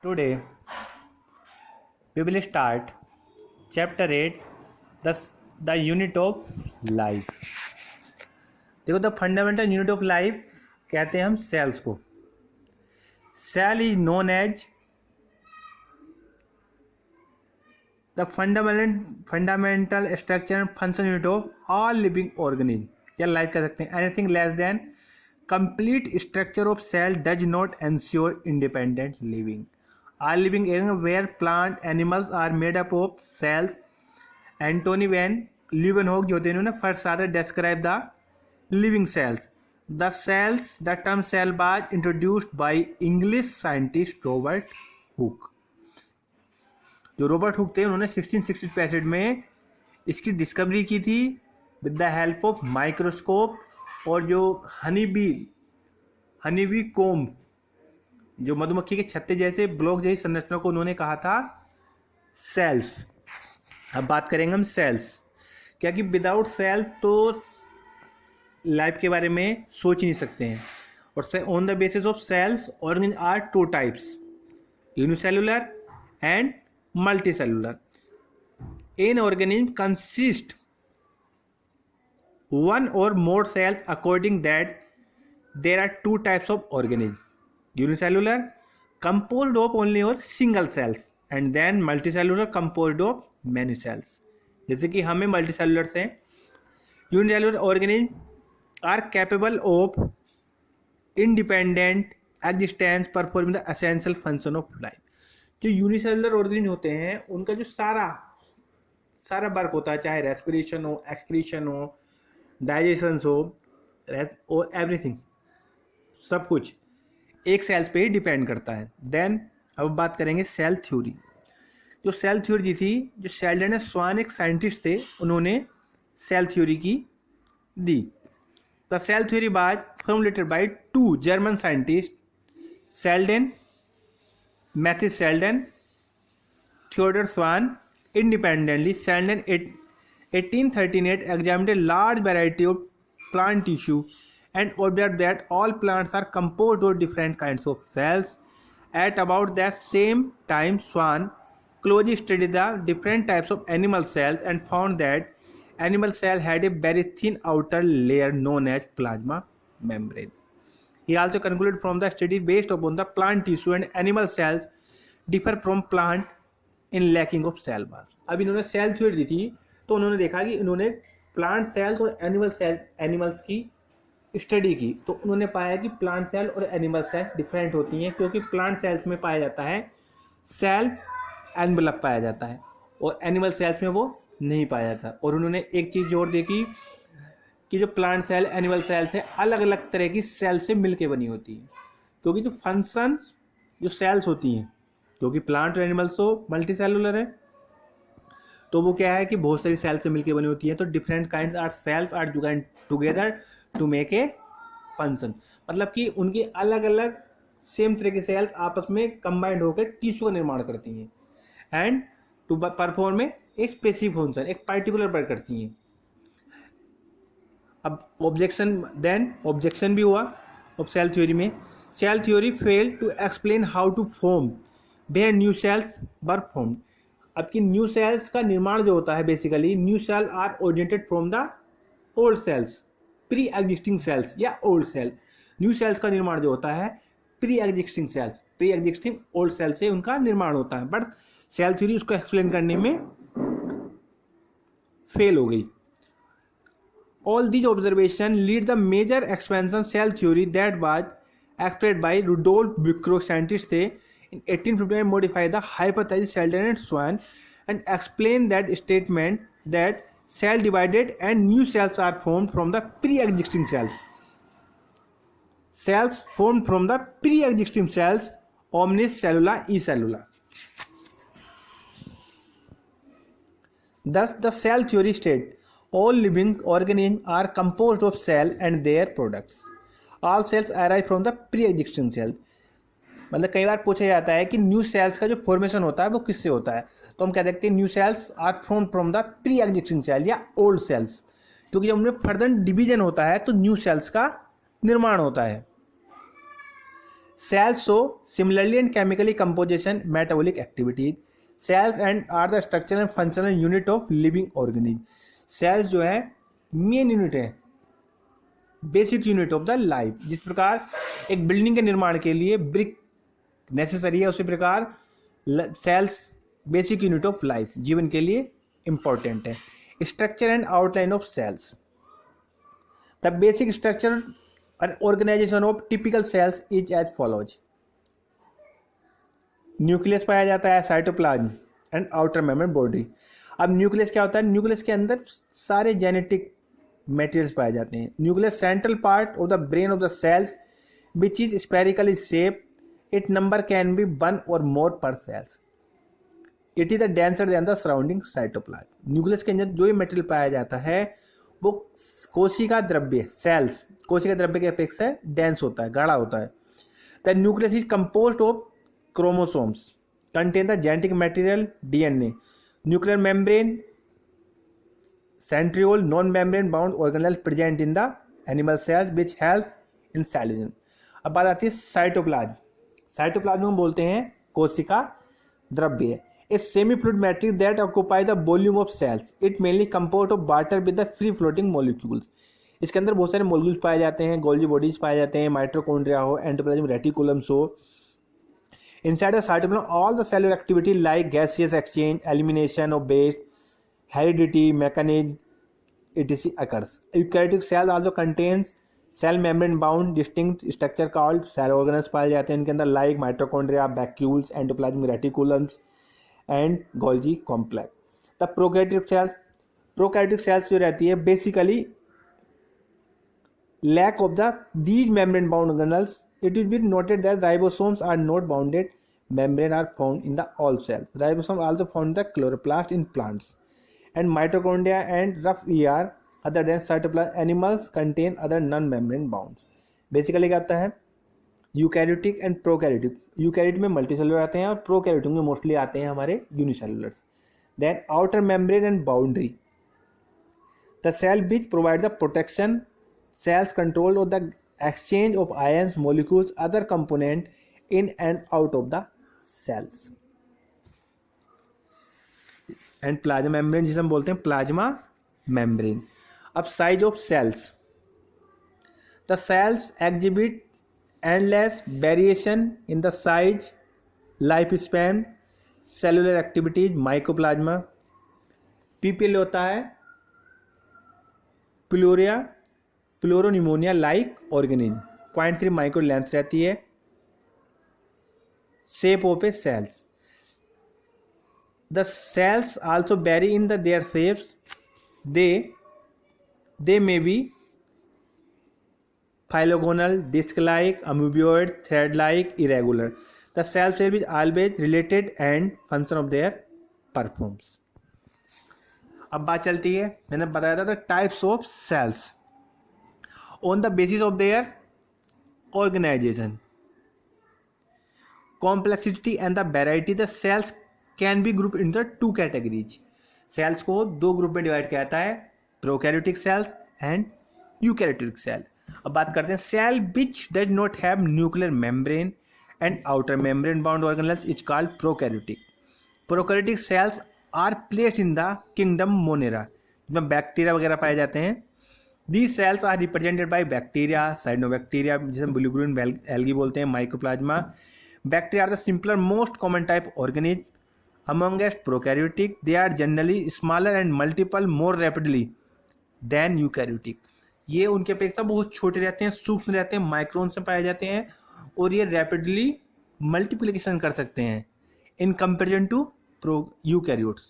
Today we will start chapter 8 the unit of life। देखो the fundamental unit of life कहते हैं हम cells को। Cell is known as the fundamental structure and function unit of all living organism या life कह सकते हैं। Anything less than complete structure of cell does not ensure independent living. All living organisms where plant animals are made up of cells. Anthony van Leeuwenhoek जो थे इन्होंने first आदर describe the living cells. The term cell was introduced by English scientist Robert Hooke. जो Robert Hooke थे उन्होंने 1660 में इसकी discovery की थी with the help of microscope. और जो हनीबी कोम्ब जो मधुमक्खी के छत्ते जैसे ब्लॉक जैसी संरचना को उन्होंने कहा था सेल्स। अब बात करेंगे हम सेल्स, क्या कि विदाउट सेल तो लाइफ के बारे में सोच ही नहीं सकते हैं। और on the basis of cells organism are two types, unicellular and multicellular. An organism consist one or more cells according that there are two types of organism, unicellular composed of only or single cells and then multicellular composed of many cells। जैसे कि हमें multicellular से unicellular organism are capable of independent existence performing the essential function of life. जो unicellular organism होते हैं उनका जो सारा वर्क होता है, चाहे रेस्पिरेशन हो, एक्सक्रीशन हो, डाइजेशन हो और एवरीथिंग, सब कुछ एक सेल्स पे ही डिपेंड करता है। देन अब बात करेंगे सेल थ्योरी। जो सेल थ्योरी थी, जो शेल्डन स्वान एक साइंटिस्ट थे, उन्होंने सेल थ्योरी की दी। The cell theory was formulated by two German scientist, Schleiden, Matthias Schleiden, Theodor Schwann. Independently Schleiden 1838 examined a large variety of plant tissue and observed that all plants are composed of different kinds of cells. At about that same time, Swan closely studied the different types of animal cells and found that animal cell had a very thin outer layer known as plasma membrane. He also concluded from the study based upon the plant tissue and animal cells differ from plant in lacking of cell mass. अब इन्होंने cell theory दी थी तो उन्होंने देखा कि इन्होंने plant cells और animals की स्टडी की, तो उन्होंने पाया कि प्लांट सेल और एनिमल सेल डिफरेंट होती हैं, क्योंकि प्लांट सेल्स में पाया जाता है सेल एनवेलप पाया जाता है और एनिमल सेल्स में वो नहीं पाया जाता। और उन्होंने एक चीज़ जोर देखी कि जो प्लांट सेल एनिमल सेल्स है अलग अलग तरह की सेल से मिलके बनी होती है, क्योंकि जो फंक्शंस जो सेल्स होती हैं, क्योंकि प्लांट और एनिमल्स तो मल्टी सेलुलर है, तो वो क्या है कि बहुत सारी सेल से मिलकर बनी होती है। तो different kind are cells are joined together to make a function, मतलब कि उनकी अलग अलग सेम तरह की सेल्स आपस में कंबाइंड होकर टिश्यू का निर्माण करती हैं एंड टू परफॉर्म एक स्पेसिफिक फंक्शन, एक पर्टिकुलर वर्क करती हैं। अब ऑब्जेक्शन भी हुआ अब सेल थ्योरी में। Cell theory fail to explain how to form where new cells were formed. अब की न्यू सेल्स का निर्माण जो होता है, basically new cell are originated from the old cells, pre existing cells या ओल्ड सेल। न्यू सेल्स का निर्माण जो होता है प्री एग्जिस्टिंग ओल्ड सेल से उनका निर्माण होता है, बट सेल थ्योरी उसको एक्सप्लेन करने में फेल हो गई। All these observation lead the major expansion cell theory that was explained by Rudolf बुक्रो, साइंटिस्ट थे। In 1859 modified the hypothesis Sheldon and Swan and explained that statement that cell divided and new cells are formed from the pre-existing cells. Cells formed from the pre-existing cells, omnis cellula e cellula. Thus, the cell theory states all living organisms are composed of cells and their products. All cells arise from the pre-existing cells. मतलब कई बार पूछा जाता है कि new cells का जो formation होता है वो किससे होता है, तो हम कह देखते हैं new cells are form from the pre existing cell या ओल्ड सेल्स, क्योंकि जब उनमें फर्दर डिवीजन होता है तो न्यू सेल्स का निर्माण होता है। Cells show similarly and chemically composition metabolic activities. Cells and are the structural and functional unit of living organism. Cells जो है मेन यूनिट है, basic unit of the life. जिस प्रकार एक बिल्डिंग के निर्माण के लिए ब्रिक नेसेसरी है, उसी प्रकार cells basic unit of life, जीवन के लिए इंपॉर्टेंट है. Structure and outline of cells. The basic structure and organization of typical cells is as follows. Nucleus पाया जाता है, cytoplasm and outer membrane body. अब न्यूक्लियस क्या होता है? न्यूक्लियस के अंदर सारे जेनेटिक मटेरियल्स पाए जाते हैं. Nucleus central part of the brain of the cells which is spherically shape. It number can be 1 or more per cells. It is the denser then the surrounding cytoplasm. Nucleus के अंदर जो भी material पाया जाता है वो कोशिका द्रव्य, सेल्स कोशिका द्रव्य के अपेक्षा डेंस होता है, गाढ़ा होता है. The nucleus is composed of chromosomes contain the genetic material DNA. Nuclear membrane, centriole, non membrane bound organelles present in the animal cells which help in cellulose. अब बात आती है साइटोप्लाज्म. साइटोप्लाज्म हम बोलते हैं कोशिका द्रव्य. A semi-fluid matrix that occupy the volume of cells. It mainly composed of water with the free-floating molecules. इसके अंदर बहुत सारे मोलिक्यूल्स पाए जाते हैं, गोल्जी बॉडीज पाए जाते हैं, माइटोकॉन्ड्रिया हो, एंडोप्लाज्म रेटिकुलम्स हो. Inside the cytoplasm, all the cellular activity like gaseous exchange, elimination of waste, heredity mechanism, etc. occurs. Eukaryotic cells also contains cell membrane bound distinct structure called cell organelles पाए जाते हैं. इनके अंदर like mitochondria, vacuoles, endoplasm reticulums and Golgi complex. The prokaryotic cells जो रहती है basically lack of the these membrane bound organelles. It is been noted that ribosomes are not bounded membrane are found in the all cells. Ribosome also found the chloroplast in plants and mitochondria and rough ER other than cytoplasm animals contain other non membrane bound. Basically क्या होता है? Eukaryotic and prokaryotic. Eukaryote में multicellular आते हैं और prokaryotic में mostly आते हैं हमारे unicellulars. Then outer membrane and boundary. The cell which provide the protection. Cells control of the exchange of ions, molecules, other component in and out of the cells. And plasma membrane जिसे हम बोलते हैं plasma membrane. अब size of cells. The cells exhibit endless variation in the size, lifespan, cellular activities, mycoplasma. PPL होता है प्लोरिया, pleuropneumonia like organism. 0.3 micro length रहती है. Shape of a cells. The cells also vary in the their shapes. They may be phylogonal, disc-like, amoeboid, thread-like, irregular. The cell shape is always related and function of their performs. अब बात चलती है, मैंने बताया था types of cells on the basis of their organisation, complexity and the variety. The cells can be group in the 2 categories. Cells को 2 group में divide किया जाता है, prokaryotic cells and eukaryotic cell. अब बात करते हैं cell which does not have nuclear membrane and outer membrane bound organelles is called prokaryotic. Prokaryotic cells are placed in the kingdom Monera, जिसमें बैक्टीरिया वगैरह पाए जाते हैं. These cells are represented by bacteria, cyanobacteria जिसे हम blue green algae बोलते हैं, mycoplasma. Bacteria are the simpler most common type organism amongst prokaryotic. They are generally smaller and multiple more rapidly than eukaryotic. ये उनके अपेक्षा बहुत छोटे रहते हैं, सूक्ष्म रहते हैं, माइक्रोन से पाए जाते हैं और ये रैपिडली मल्टीप्लिकेशन कर सकते हैं in comparison to eukaryotes.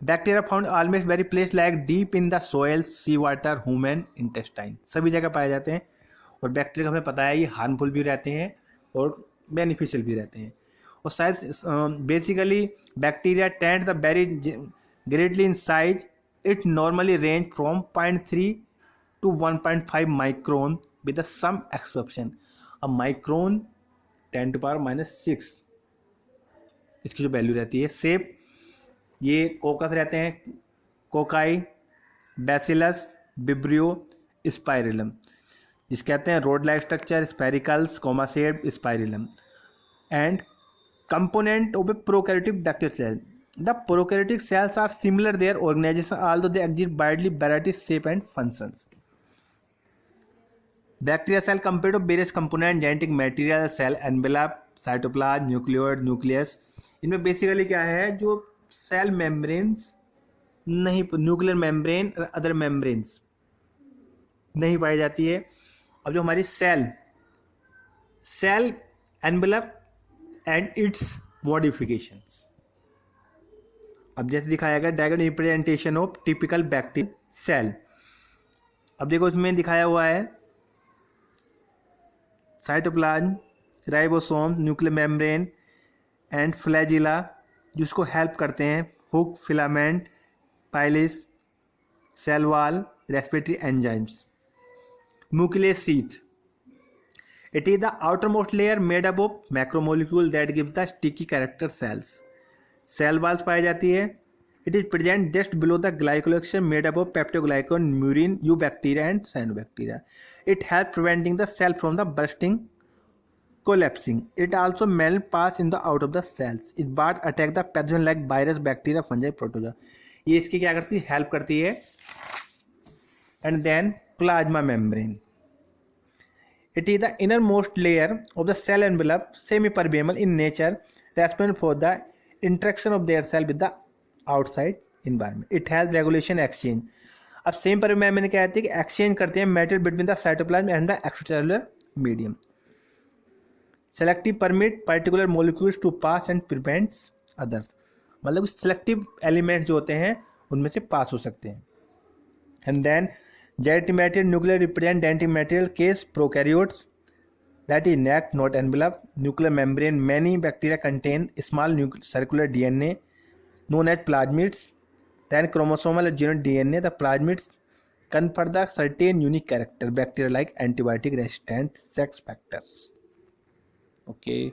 Bacteria found almost very place like deep in the soil, sea water, human intestine. सभी जगह पाए जाते हैं और बैक्टीरिया हमें पता है ये हार्मफुल भी रहते हैं और बेनिफिशियल भी रहते हैं. और size basically bacteria tend the very greatly in size. It normally range from 0.3 to 1.5 micron with some exception. अब माइक्रोन 10⁻⁻6 इसकी जो वैल्यू रहती है. शेप ये कोकस रहते हैं, कोकाई, बैसिलस, विब्रियो, स्पाइरलम, जिसे कहते हैं rod like structure, sphericals, comma shaped, spirillum and component of a prokaryotic bacterial cell. The prokaryotic cells are similar their organization although they exhibit widely variety shape and functions. Bacterial cell compared of various component, genetic material, cell envelope, cytoplasm, nucleoid, nucleus. इनमें basically क्या है, जो cell membranes नहीं, nuclear membrane और other membranes नहीं पाई जाती है. अब जो हमारी cell envelope and its modifications. अब जैसे दिखाया गया diagram representation of typical bacterial cell. अब देखो इसमें दिखाया हुआ है cytoplasm, ribosome, nuclear membrane and flagella जिसको हेल्प करते हैं, hook, filament, pili, cell wall, respiratory enzymes. Nucleus sheath. It is the outermost layer made up of macromolecule that give the sticky character cells. Cell walls पाई जाती है. It is present just below the glycocalyx made up of peptidoglycan, murein, you bacteria and cyanobacteria. It help preventing the cell from the bursting, collapsing. It also mail pass in the out of the cells. It bar attack the pathogen like virus, bacteria, fungi, protozoa. ये इसकी क्या करती है, help करती है. And then plasma membrane. It is the innermost layer of the cell envelope, semi-permeable in nature, responsible for the interaction of their cell with the outside environment. It has regulation exchange. अब semi permeable में क्या कहते हैं कि exchange करते हैं material between the cytoplasm and the extracellular medium. Selective permit particular molecules to pass and prevents others. मतलब selective elements जो होते हैं उनमें से पास हो सकते हैं. And then genetic material, nuclear represent genetic material case prokaryotes, that is neck, not envelope, nuclear membrane. Many bacteria contain small circular DNA known as plasmids. Then chromosomal and genetic DNA. The plasmids confer the certain unique character, bacteria like antibiotic resistant, sex factors. Okay.